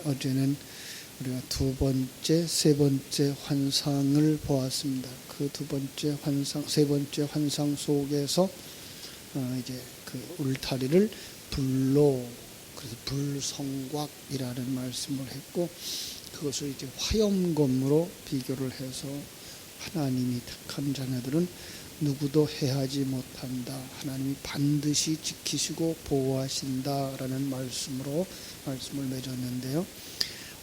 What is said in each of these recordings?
어제는 우리가 두 번째, 세 번째 환상을 보았습니다. 그 두 번째 환상, 세 번째 환상 속에서 이제 그 울타리를 불로, 그래서 불성곽이라는 말씀을 했고, 그것을 이제 화염검으로 비교를 해서 하나님이 택한 자녀들은 누구도 해하지 못한다. 하나님이 반드시 지키시고 보호하신다라는 말씀을 맺었는데요.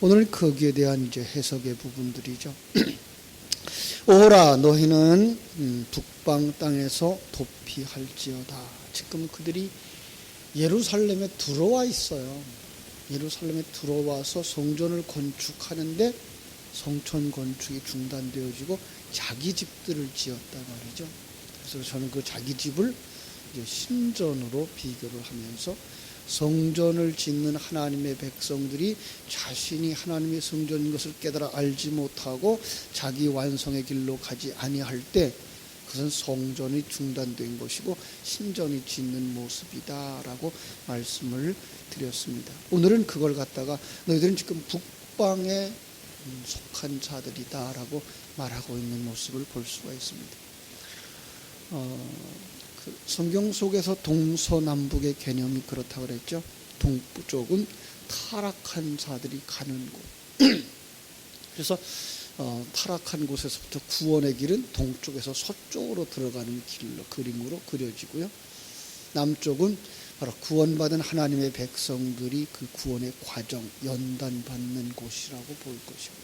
오늘 거기에 대한 이제 해석의 부분들이죠. 오라 너희는 북방 땅에서 도피할지어다. 지금 그들이 예루살렘에 들어와 있어요. 예루살렘에 들어와서 성전을 건축하는데 성전 건축이 중단되어지고 자기 집들을 지었단 말이죠. 그래서 저는 그 자기 집을 이제 신전으로 비교를 하면서 성전을 짓는 하나님의 백성들이 자신이 하나님의 성전인 것을 깨달아 알지 못하고 자기 완성의 길로 가지 아니할 때 그것은 성전이 중단된 것이고 신전이 짓는 모습이다라고 말씀을 드렸습니다. 오늘은 그걸 갖다가 너희들은 지금 북방에 속한 자들이다라고 말하고 있는 모습을 볼 수가 있습니다. 그 성경 속에서 동서남북의 개념이 그렇다고 그랬죠. 동쪽은 타락한 자들이 가는 곳. 그래서 타락한 곳에서부터 구원의 길은 동쪽에서 서쪽으로 들어가는 길로 그림으로 그려지고요. 남쪽은 바로 구원받은 하나님의 백성들이 그 구원의 과정, 연단받는 곳이라고 볼 것이고,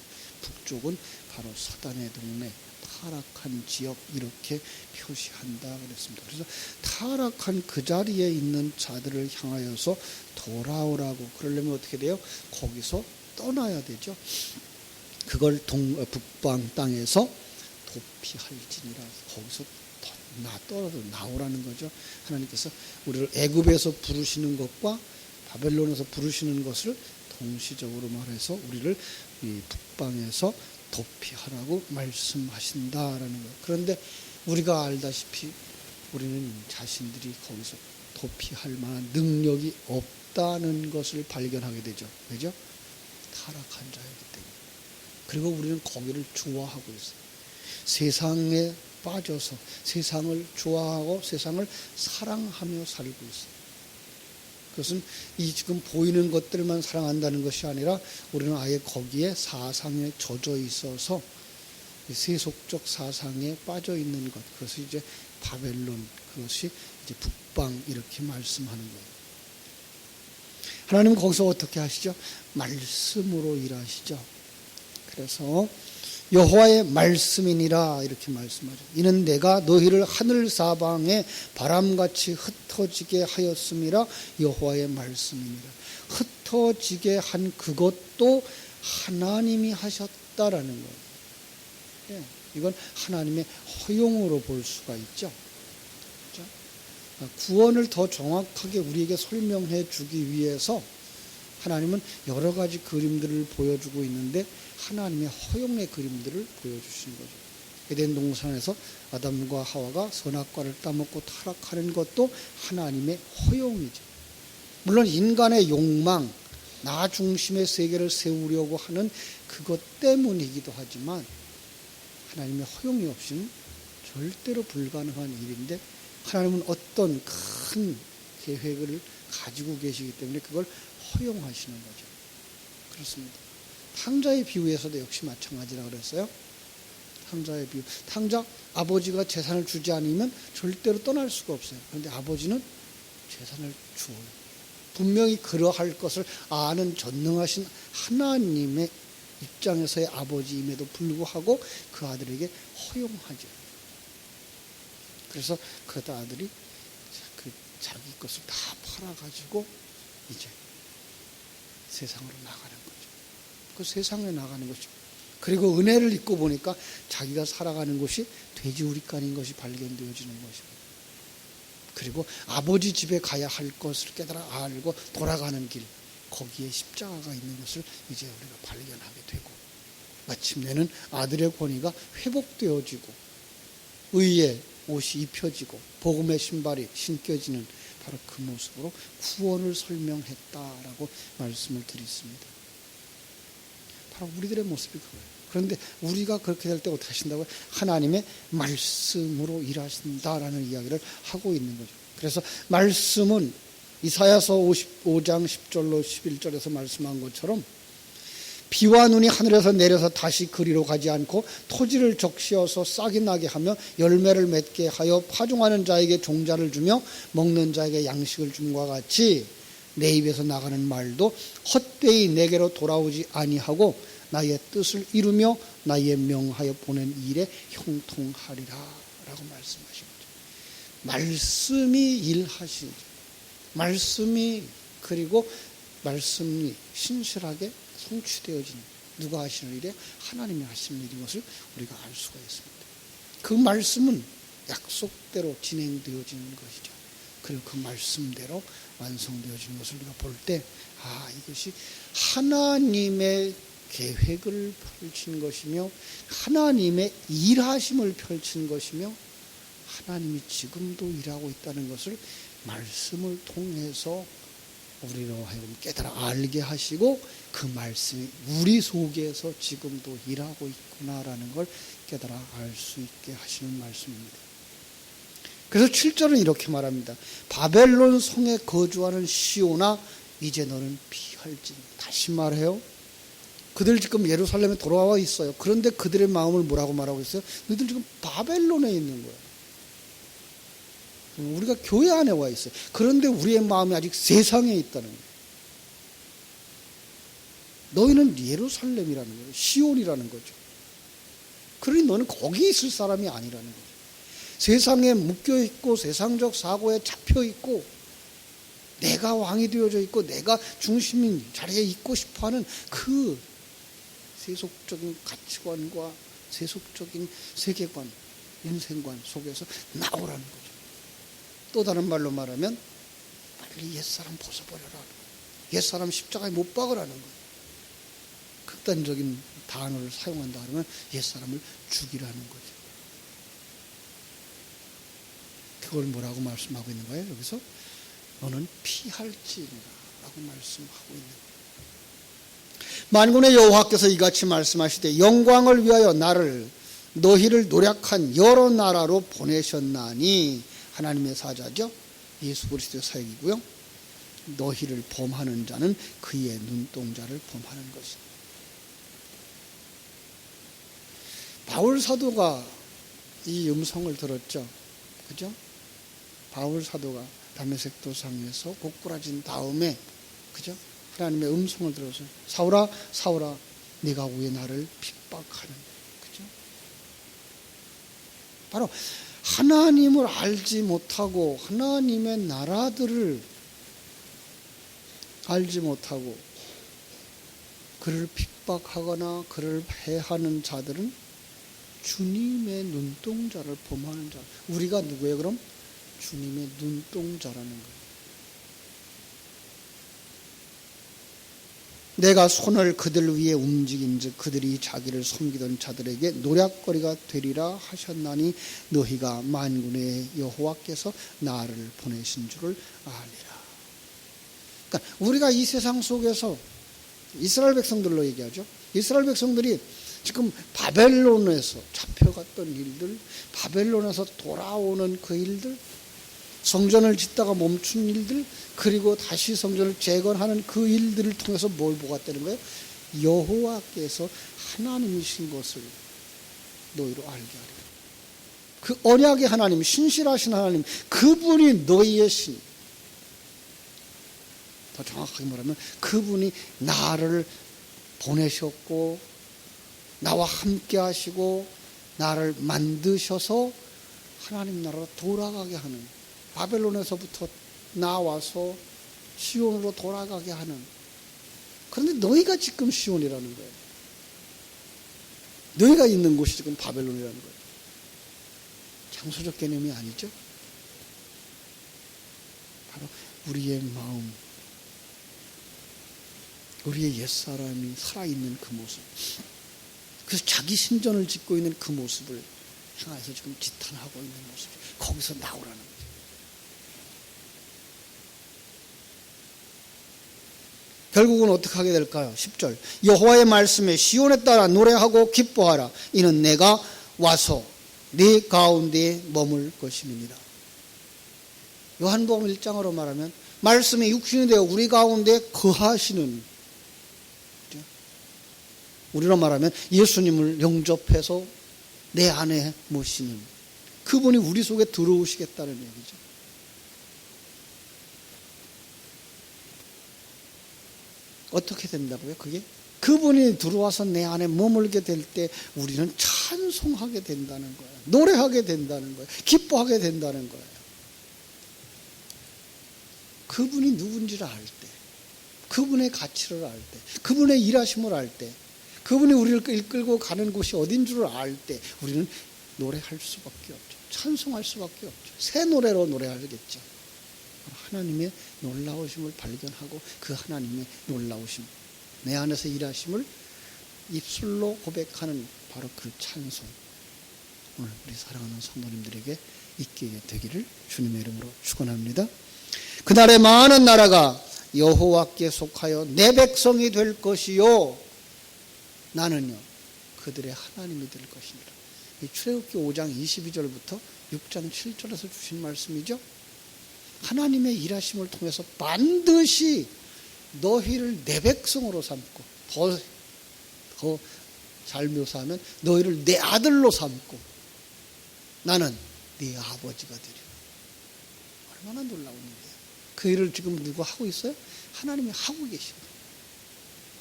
북쪽은 바로 사단의 동네, 타락한 지역 이렇게 표시한다 그랬습니다. 그래서 타락한 그 자리에 있는 자들을 향하여서 돌아오라고, 그러려면 어떻게 돼요? 거기서 떠나야 되죠. 그걸 북방 땅에서 도피할지니라, 거기서 떨어져 나오라는 거죠. 하나님께서 우리를 애굽에서 부르시는 것과 바벨론에서 부르시는 것을 동시적으로 말해서 우리를 이 북방에서 도피하라고 말씀하신다라는 거예요. 그런데 우리가 알다시피 우리는 자신들이 거기서 도피할 만한 능력이 없다는 것을 발견하게 되죠. 왜죠? 타락한 자이기 때문에. 그리고 우리는 거기를 좋아하고 있어요. 세상에 빠져서 세상을 좋아하고 세상을 사랑하며 살고 있어요. 그것은 이 지금 보이는 것들만 사랑한다는 것이 아니라 우리는 아예 거기에 사상에 젖어 있어서 세속적 사상에 빠져 있는 것, 그것이 이제 바벨론, 그것이 이제 북방 이렇게 말씀하는 거예요. 하나님은 거기서 어떻게 하시죠? 말씀으로 일하시죠. 그래서 여호와의 말씀이니라 이렇게 말씀하죠. 이는 내가 너희를 하늘 사방에 바람같이 흩어지게 하였음이라. 여호와의 말씀이니라. 흩어지게 한 그것도 하나님이 하셨다라는 거예요. 이건 하나님의 허용으로 볼 수가 있죠. 구원을 더 정확하게 우리에게 설명해 주기 위해서 하나님은 여러 가지 그림들을 보여주고 있는데 하나님의 허용의 그림들을 보여주시는 거죠. 에덴 동산에서 아담과 하와가 선악과를 따먹고 타락하는 것도 하나님의 허용이죠. 물론 인간의 욕망, 나 중심의 세계를 세우려고 하는 그것 때문이기도 하지만 하나님의 허용이 없이는 절대로 불가능한 일인데 하나님은 어떤 큰 계획을 가지고 계시기 때문에 그걸 허용하시는 거죠. 그렇습니다. 탕자의 비유에서도 역시 마찬가지라 그랬어요. 탕자의 비유. 탕자, 아버지가 재산을 주지 않으면 절대로 떠날 수가 없어요. 그런데 아버지는 재산을 주어요. 분명히 그러할 것을 아는 전능하신 하나님의 입장에서의 아버지임에도 불구하고 그 아들에게 허용하죠. 그래서 그 아들이 그 자기 것을 다 팔아가지고 이제 세상으로 나가는 거죠. 그 세상에 나가는 것이죠. 그리고 은혜를 입고 보니까 자기가 살아가는 곳이 돼지우리간인 것이 발견되어지는 것입니다. 그리고 아버지 집에 가야 할 것을 깨달아 알고 돌아가는 길, 거기에 십자가가 있는 것을 이제 우리가 발견하게 되고, 마침내는 아들의 권위가 회복되어지고 의의 옷이 입혀지고 복음의 신발이 신겨지는 바로 그 모습으로 구원을 설명했다라고 말씀을 드렸습니다. 바로 우리들의 모습이 그거예요. 그런데 우리가 그렇게 될 때 어떻게 하신다고요? 하나님의 말씀으로 일하신다라는 이야기를 하고 있는 거죠. 그래서 말씀은 이사야서 55장 10절로 11절에서 말씀한 것처럼 비와 눈이 하늘에서 내려서 다시 그리로 가지 않고 토지를 적시어서 싹이 나게 하며 열매를 맺게 하여 파종하는 자에게 종자를 주며 먹는 자에게 양식을 줌과 같이 내 입에서 나가는 말도 헛되이 내게로 돌아오지 아니하고 나의 뜻을 이루며 나의 명하여 보낸 일에 형통하리라 라고 말씀하신 거죠. 말씀이 일하시죠. 말씀이 그리고 말씀이 신실하게 성취되어지는 누가 하시는 일에 하나님이 하시는 일인 것을 우리가 알 수가 있습니다. 그 말씀은 약속대로 진행되어지는 것이죠. 그리고 그 말씀대로 완성되어지는 것을 우리가 볼 때 이것이 하나님의 계획을 펼친 것이며 하나님의 일하심을 펼친 것이며 하나님이 지금도 일하고 있다는 것을 말씀을 통해서 우리로 하여금 깨달아 알게 하시고 그 말씀이 우리 속에서 지금도 일하고 있구나라는 걸 깨달아 알 수 있게 하시는 말씀입니다. 그래서 7절은 이렇게 말합니다. 바벨론 성에 거주하는 시온아 이제 너는 피할지니. 다시 말해요. 그들 지금 예루살렘에 돌아와 있어요. 그런데 그들의 마음을 뭐라고 말하고 있어요? 너희들 지금 바벨론에 있는 거예요. 우리가 교회 안에 와 있어요. 그런데 우리의 마음이 아직 세상에 있다는 거예요. 너희는 예루살렘이라는 거예요. 시온이라는 거죠. 그러니 너는 거기 있을 사람이 아니라는 거죠. 세상에 묶여 있고 세상적 사고에 잡혀 있고 내가 왕이 되어져 있고 내가 중심인 자리에 있고 싶어하는 그 세속적인 가치관과 세속적인 세계관, 인생관 속에서 나오라는 거죠. 또 다른 말로 말하면 빨리 옛사람 벗어버려라. 옛사람 십자가에 못 박으라는 거예요. 극단적인 단어를 사용한다 그러면 옛사람을 죽이라는 거죠. 그걸 뭐라고 말씀하고 있는 거예요? 여기서 너는 피할지니라 라고 말씀하고 있는 거예요. 만군의 여호와께서 이같이 말씀하시되 영광을 위하여 나를 너희를 노력한 여러 나라로 보내셨나니 하나님의 사자죠. 예수 그리스도의 사역이고요. 너희를 범하는 자는 그의 눈동자를 범하는 것이다. 바울 사도가 이 음성을 들었죠. 그죠? 바울 사도가 다메섹 도상에서 고꾸라진 다음에 그죠? 하나님의 음성을 들어서 사울아 사울아 네가 왜 나를 핍박하는 그죠? 바로 하나님을 알지 못하고 하나님의 나라들을 알지 못하고 그를 핍박하거나 그를 해하는 자들은 주님의 눈동자를 범하는 자. 우리가 누구예요 그럼? 주님의 눈동자라는 거예요. 내가 손을 그들 위에 움직인즉 그들이 자기를 섬기던 자들에게 노략거리가 되리라 하셨나니 너희가 만군의 여호와께서 나를 보내신 줄을 알리라. 그러니까 우리가 이 세상 속에서 이스라엘 백성들로 얘기하죠. 이스라엘 백성들이 지금 바벨론에서 잡혀갔던 일들, 바벨론에서 돌아오는 그 일들, 성전을 짓다가 멈춘 일들, 그리고 다시 성전을 재건하는 그 일들을 통해서 뭘 보았다는 거예요? 여호와께서 하나님이신 것을 너희로 알게 하리라. 그 언약의 하나님, 신실하신 하나님, 그분이 너희의 신. 더 정확하게 말하면 그분이 나를 보내셨고 나와 함께 하시고 나를 만드셔서 하나님 나라로 돌아가게 하는, 바벨론에서부터 나와서 시온으로 돌아가게 하는. 그런데 너희가 지금 시온이라는 거예요. 너희가 있는 곳이 지금 바벨론이라는 거예요. 장소적 개념이 아니죠. 바로 우리의 마음, 우리의 옛사람이 살아있는 그 모습, 그래서 자기 신전을 짓고 있는 그 모습을 향해서 지금 지탄하고 있는 모습, 거기서 나오라는 거죠. 결국은 어떻게 하게 될까요? 10절. 여호와의 말씀에 시온에 따라 노래하고 기뻐하라. 이는 내가 와서 네 가운데에 머물 것임이니라. 요한복음 1장으로 말하면 말씀이 육신이 되어 우리 가운데 거하시는, 우리로 말하면 예수님을 영접해서 내 안에 모시는 그분이 우리 속에 들어오시겠다는 얘기죠. 어떻게 된다고요? 그게 그분이 들어와서 내 안에 머물게 될 때 우리는 찬송하게 된다는 거예요. 노래하게 된다는 거예요. 기뻐하게 된다는 거예요. 그분이 누군지를 알 때, 그분의 가치를 알 때, 그분의 일하심을 알 때, 그분이 우리를 이끌고 가는 곳이 어딘 줄을 알 때 우리는 노래할 수밖에 없죠. 찬송할 수밖에 없죠. 새 노래로 노래하겠죠. 하나님의 놀라우심을 발견하고 그 하나님의 놀라우심, 내 안에서 일하심을 입술로 고백하는 바로 그 찬송, 오늘 우리 사랑하는 성도님들에게 있게 되기를 주님의 이름으로 축원합니다. 그날에 많은 나라가 여호와께 속하여 내 백성이 될 것이요 나는요 그들의 하나님이 될 것이니라. 이 출애굽기 5장 22절부터 6장 7절에서 주신 말씀이죠. 하나님의 일하심을 통해서 반드시 너희를 내 백성으로 삼고, 더 잘 묘사하면 너희를 내 아들로 삼고 나는 네 아버지가 되리라. 얼마나 놀라운 일이에요. 그 일을 지금 누가 하고 있어요? 하나님이 하고 계십니다.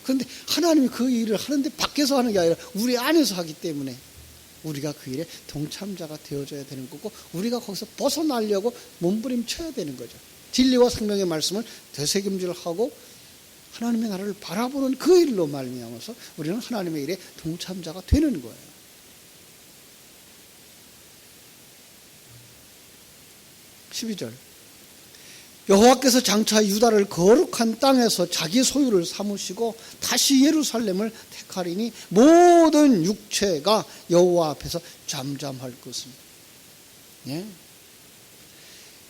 그런데 하나님이 그 일을 하는데 밖에서 하는 게 아니라 우리 안에서 하기 때문에 우리가 그 일에 동참자가 되어줘야 되는 거고, 우리가 거기서 벗어나려고 몸부림쳐야 되는 거죠. 진리와 생명의 말씀을 되새김질하고 하나님의 나라를 바라보는 그 일로 말미암아서 우리는 하나님의 일에 동참자가 되는 거예요. 12절. 여호와께서 장차 유다를 거룩한 땅에서 자기 소유를 삼으시고 다시 예루살렘을 택하리니 모든 육체가 여호와 앞에서 잠잠할 것입니다. 예?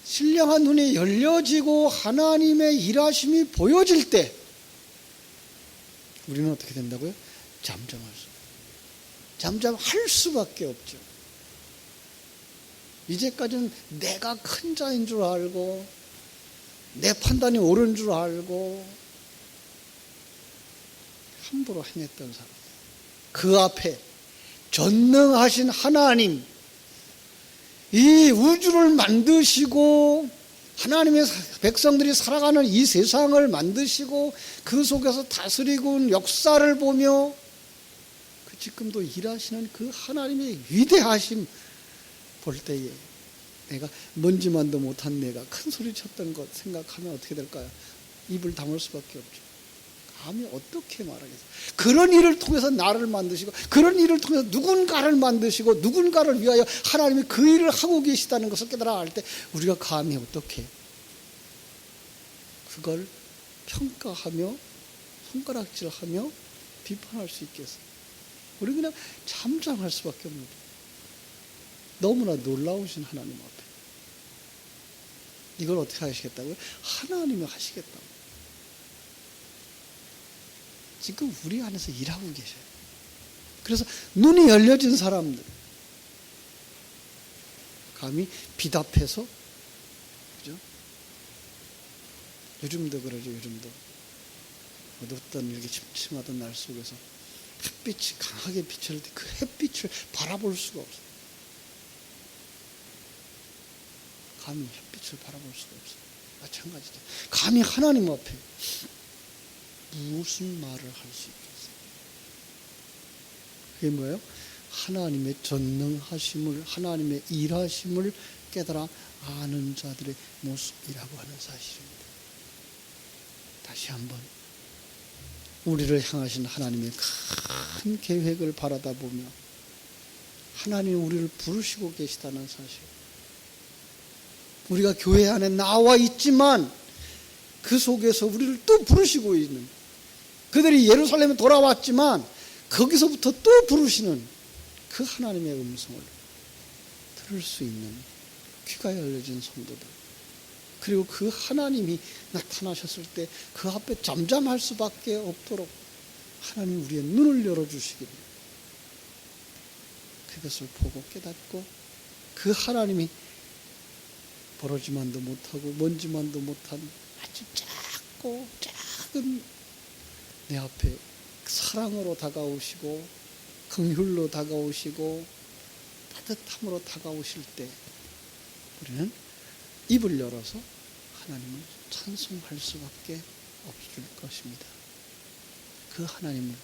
신령한 눈이 열려지고 하나님의 일하심이 보여질 때 우리는 어떻게 된다고요? 잠잠할 수밖에 없죠. 이제까지는 내가 큰 자인 줄 알고 내 판단이 옳은 줄 알고 함부로 행했던 사람, 그 앞에 전능하신 하나님, 이 우주를 만드시고 하나님의 백성들이 살아가는 이 세상을 만드시고 그 속에서 다스리고 역사를 보며 지금도 일하시는 그 하나님의 위대하심 볼 때에 내가 먼지만도 못한 내가 큰 소리 쳤던 것 생각하면 어떻게 될까요? 입을 다물 수밖에 없죠. 감히 어떻게 말하겠어요? 그런 일을 통해서 나를 만드시고 그런 일을 통해서 누군가를 만드시고 누군가를 위하여 하나님이 그 일을 하고 계시다는 것을 깨달아 알 때 우리가 감히 어떻게 그걸 평가하며 손가락질하며 비판할 수 있겠어요? 우리 그냥 잠잠할 수밖에 없는 거예요. 너무나 놀라우신 하나님 앞에 이걸 어떻게 하시겠다고요? 하나님이 하시겠다고. 지금 우리 안에서 일하고 계셔요. 그래서 눈이 열려진 사람들 감히 비답해서, 그죠? 요즘도 그러죠. 요즘도 어둡던 이렇게 침침하던 날 속에서 햇빛이 강하게 비칠 때 그 햇빛을 바라볼 수가 없어요. 감히 햇빛을 바라볼 수가 없어요. 마찬가지죠. 감히 하나님 앞에 무슨 말을 할 수 있겠어요? 그게 뭐예요? 하나님의 전능하심을, 하나님의 일하심을 깨달아 아는 자들의 모습이라고 하는 사실입니다. 다시 한번 우리를 향하신 하나님의 큰 계획을 바라다 보며 하나님이 우리를 부르시고 계시다는 사실, 우리가 교회 안에 나와 있지만 그 속에서 우리를 또 부르시고 있는, 그들이 예루살렘에 돌아왔지만 거기서부터 또 부르시는 그 하나님의 음성을 들을 수 있는 귀가 열려진 성도들, 그리고 그 하나님이 나타나셨을 때 그 앞에 잠잠할 수밖에 없도록 하나님 우리의 눈을 열어주시기를, 그것을 보고 깨닫고 그 하나님이 버러지만도 못하고 먼지만도 못한 아주 작고 작은 내 앞에 사랑으로 다가오시고 긍휼로 다가오시고 따뜻함으로 다가오실 때 우리는 입을 열어서 하나님을 찬송할 수밖에 없을 것입니다. 그 하나님을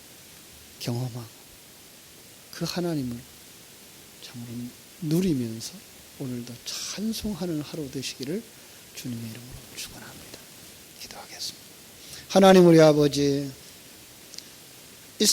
경험하고 그 하나님을 참으로 누리면서 오늘도 찬송하는 하루 되시기를 주님의 이름으로 축원합니다. 기도하겠습니다. 하나님 우리 아버지,